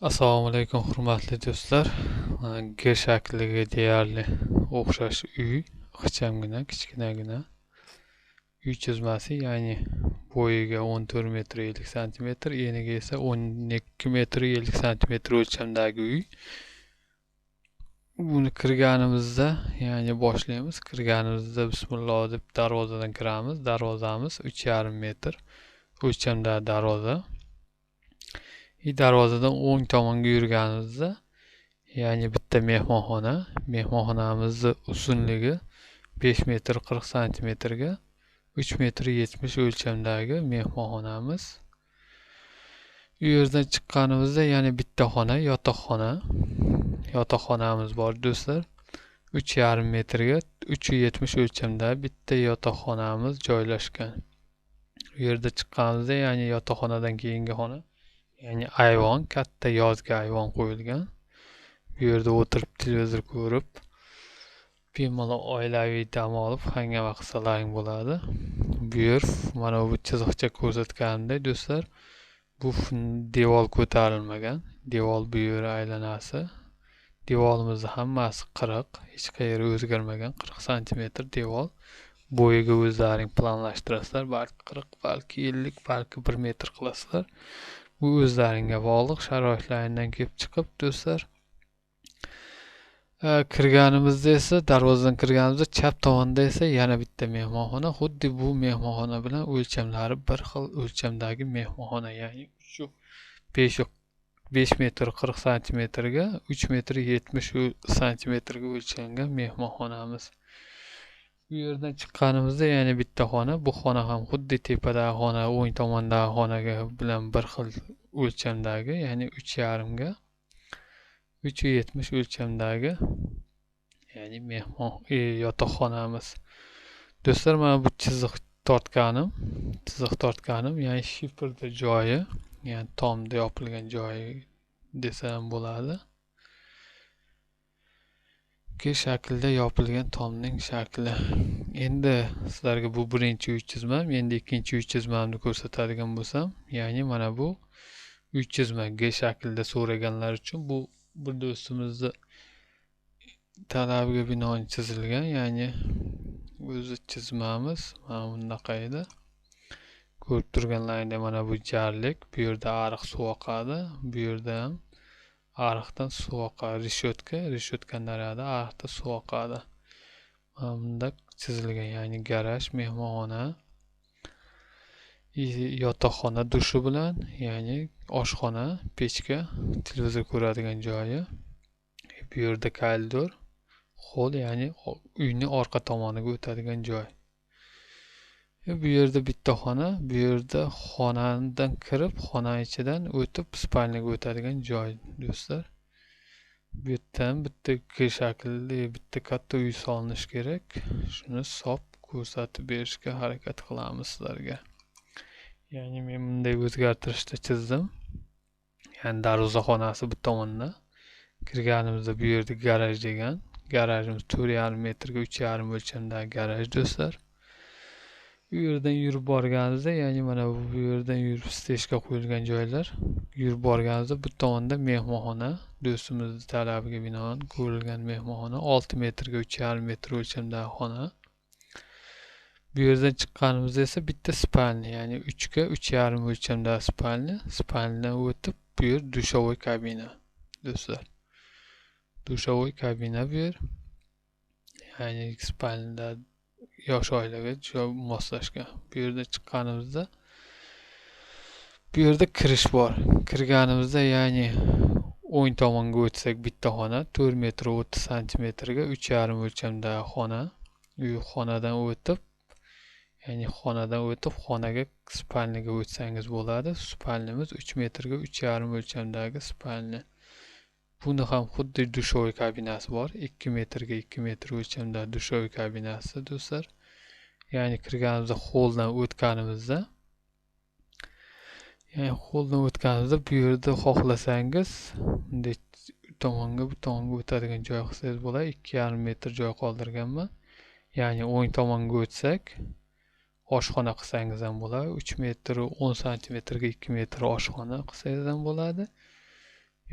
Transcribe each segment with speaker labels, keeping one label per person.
Speaker 1: Assalomu alaykum hurmatli do'stlar. G shakliga deyarli o'xshash uy, ixchamgina, kichkinagina uy chizmasi, ya'ni bo'yiga 14 metr 50 santimetr, eniga esa 12 metr 50 santimetr o'lchamdagi uy. Buni kirganimizda, ya'ni boshlaymiz. Kirganimizda bismillah deb darvozadan kiramiz. Darvozamiz 3,5 metr o'lchamdagi darvoza. Darvozadan o'ng tomonga yurganimizda, ya'ni bitta mehmonxona. Mehmonxonamizni uzunligi 5 metr 40 santimetrga 3 metr 70 o'lchamdagi mehmonxonamiz. U yerdan chiqqanimizda yana bitta xona, yotoqxona. Yotoqxonamiz bor do'stlar. 3,5 metrga 370 o'lchamdagi bitta yotoqxonamiz joylashgan. U yerda chiqqanimizda, ya'ni yotoqxonadan keyingi xona, ya'ni ayvon, katta yozgi ayvon qo'yilgan. Bu yerda o'tirib televizor ko'rib, bemalol oilaviy dam olib hangama qilsalaring bo'ladi. Bu yer mana bu chiziqcha ko'rsatganimdek do'stlar, bu devor ko'tarilmagan. Devor bu yer aylanasi. Devorimizni hammasi 40, hech qayeri o'zgarmagan. 40 santimetr devor. Bo'yiga o'zlaring planlashtirasizlar. Balki 40, balki 50, balki 1 metr qilasizlar. Bu o'zlaringga bog'liq, sharoitlaringdan kelib chiqib do'stlar. Kirganimizda esa, darvozadan kirganimizda chap tomonda esa yana bitta mehmonxona. Xuddi bu mehmonxona bilan o'lchamlari bir xil o'lchamdagi mehmonxona, ya'ni 5 metr 40 santimetrga 3 metr 70 santimetrga o'lchangan mehmonxonamiz. Bu yerdan chiqqanimizda yana bitta xona. Bu xona ham xuddi tepadagi xona, o'ng tomondagi xonaga bilan bir xil o'lchamdagi, ya'ni 3,5 ga 370 o'lchamdagi, ya'ni yotoqxonamiz. Do'stlar, mana bu chiziq tortganim, ya'ni shifrda joyi, ya'ni tomda yopilgan joyi desam bo'ladi. G shaklda yopilgan tomning shakli. Endi sizlarga bu birinchi uy chizmam, endi ikkinchi uy chizmamni ko'rsatadigan bo'lsam, ya'ni mana bu uy chizma G shaklda so'raganlar uchun bu bir do'stimizni talabiga binoan chizilgan, ya'ni o'zi chizmamiz mana bunaqa edi. Ko'rib turganlaringdek mana bu jarlik, bu yerda ariq suv oqadi, bu yerda ham ariqdan suv oqadi, reshotka naryoqda ariqda suv oqadi. Mana bunda chizilgan, ya'ni garaj, mehmonxona, yotoqxona dushi bilan, ya'ni oshxona, pechka, televizor ko'radigan joyi. Bu yerda koridor, hol, ya'ni uyning orqa tomoniga o'tadigan joy. Bu yerda bitta xona, bu yerda xonadan kirib, xona ichidan o'tib spalniyaga o'tadigan joy do'stlar. Bu yerdan bitta G shaklli bitta katta uy solinish kerak. Shuni hisob ko'rsatib berishga harakat qilamiz sizlarga. Ya'ni men bunday o'zgartirishda chizdim. Ya'ni darvoza xonasi bu tomonda. Kirganimizda bu yerda garaj degan. Garajimiz 4,5 metrga 3,5 o'lchamdagi garaj do'stlar. Bu yerdan yurib borganimizda, ya'ni mana bu yerdan yurib stejga qo'yilgan joylar. Yurib borganimizda bu tomonda mehmonxona, do'stimizning talabiga binoan ko'rilgan mehmonxona, 6 metrga 3,5 metr o'lchamdagi xona. Bu yerdan chiqqanimizda esa bitta spalni, ya'ni 3 ga 3,5 o'lchamdagi spalni. Spalnidan o'tib bu yer dushovoy kabina do'stlar. Dushovoy kabina bu yer. Ya'ni spalnida yosh oilaga moslashgan. Bu yerda chiqqanimizda bu yerda kirish bor. Kirganimizda, ya'ni o'ng tomonga o'tsak bitta xona, 4 metr 30 santimetrga 3,5 o'lchamdagi xona. U xonadan o'tib, ya'ni xonaga spalniga o'tsangiz bo'ladi. Spalnimiz 3 metrga 3,5 o'lchamdagi spalni. Buni ham xuddi dushovoy kabinasi bor. 2 metrga 2 metr o'lchamda dushovoy kabinasi do'stlar. Ya'ni kirganimizda holdan o'tganimizda, bu yerda xohlasangiz bunday bu tomonga o'tadigan joy qilsangiz bo'ladi. 2,5 metr joy qoldirganman. Ya'ni o'ng tomonga o'tsak, oshxona qilsangiz ham bo'ladi. 3 metr 10 santimetrga 2 metr oshxona qilsangiz ham bo'ladi.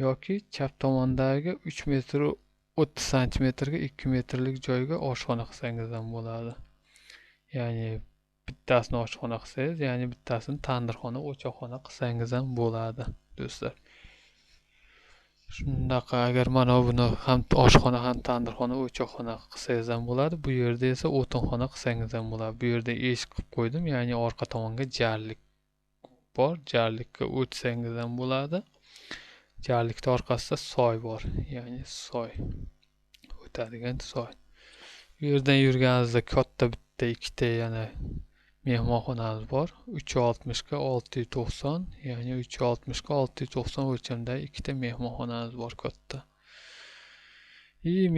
Speaker 1: yoki chap tomondagi 3 metr 30 santimetrga 2 metrlik joyga oshxona qilsangiz ham bo'ladi. Ya'ni bittasini oshxona qilsangiz, ya'ni bittasini tandirxona, o'choqxona qilsangiz ham bo'ladi, do'stlar. Shunaqa, agar mana buni ham oshxona, ham tandirxona, o'choqxona qilsangiz ham bo'ladi. Bu yerda esa o'tinxona qilsangiz ham bo'ladi. Bu yerda eshik qilib qo'ydim, ya'ni orqa tomonga jarlik bor. Jarlikka o'tsangiz ham bo'ladi. Jarlikning orqasida soy bor, ya'ni soy o'tadigan soy. Bu yerdan yurganingizda katta bitta ikkita yana mehmonxonamiz bor. 360 ga 690, ya'ni 360 ga 690 o'lchamdagi ikkita mehmonxonamiz bor katta.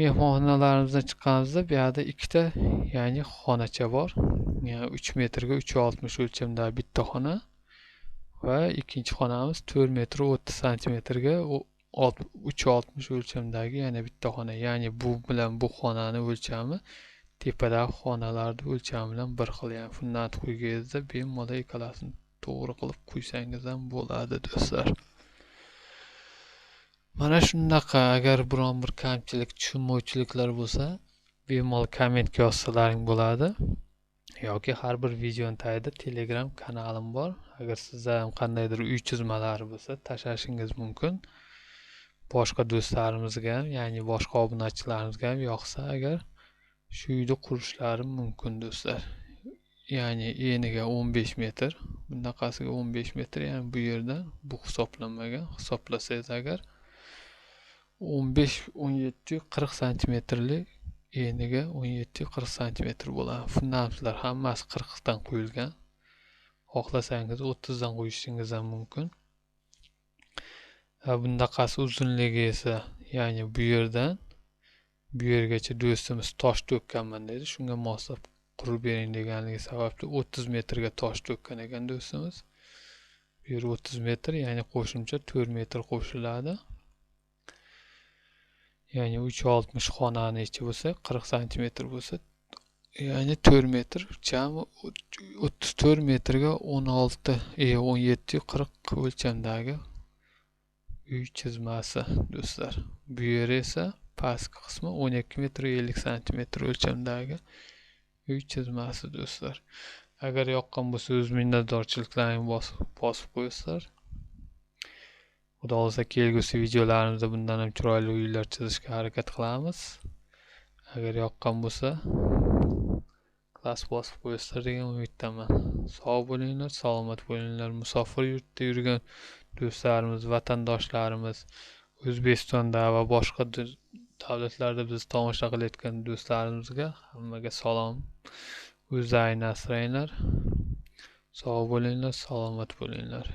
Speaker 1: Mehmonxonalarimizdan chiqqanimizda bu yerda ikkita, ya'ni xonacha bor. Ya'ni 3 metrga 360 o'lchamdagi bitta xona va ikkinchi xonamiz 4 metr 30 santimetrga 360 o'lchamdagi yana bitta xona. Ya'ni bu bilan bu xonani o'lchami tepadagi xonalarning o'lchami bilan bir xil. Ya'ni fundament qo'yganingizda bemalol ikkalasini to'g'ri qilib qo'ysangiz ham bo'ladi, do'stlar. Mana shunaqa. Agar biron bir kamchilik, tushunmovchiliklar bo'lsa, bemalol kommentga yozsalaring bo'ladi. Yoki har bir videoning tagida Telegram kanalim bor. Agar sizda ham qandaydir uy chizmalari bo'lsa, tashlashingiz mumkin. Boshqa do'stlarimizga ham, ya'ni boshqa obunachilarimizga ham yoqsa agar shu uyni qurishlari mumkin, do'stlar. Ya'ni eniga 15 metr, bunaqasiga 15 metr, ya'ni bu yerdan bu hisoblanmagan. Hisoblasangiz agar 15-17-40 santimetrlik eniga 17-40 santimetr bo'ladi. Fundamentlar hammasi 40 dan qo'yilgan. Xohlasangiz 30 dan qo'yishingiz ham mumkin. Bundaqasi uzunligi esa, ya'ni bu yerdan bu yergacha do'stimiz tosh to'kkanman dedi. Shunga moslab qurib bering deganligi sababli 30 metrga tosh to'kkan ekan do'stimiz. Bu yer 30 metr, ya'ni qo'shimcha 4 metr qo'shiladi. Ya'ni 360 xonani ichi bo'lsa, 40 santimetr bo'lsa, ya'ni 4 metr, jami 34 metrga 17-40 o'lchamdagi uy chizmasi, do'stlar. Bu yer esa pastki qismi 12 metr 50 santimetr o'lchamdagi uy chizmasi, do'stlar. Agar yoqqan bo'lsa, o'z minnatdorchiliklaringizni bosib qo'yinglar. Xudo xolasa kelgusi videolarimizda bundan ham chiroyli uylar chizishga harakat qilamiz. Agar yoqqan bo'lsa, klass bosib qo'yinglar degan umiddaman. Sog' bo'linglar, salomat bo'linglar. Musofir yurtda yurgan do'stlarimiz, vatandoshlarimiz, O'zbekistonda va boshqa davlatlarda bizni tomosha qilayotgan do'stlarimizga hammaga salom. O'zlaringni asranglar. Sog' bo'linglar, salomat bo'linglar.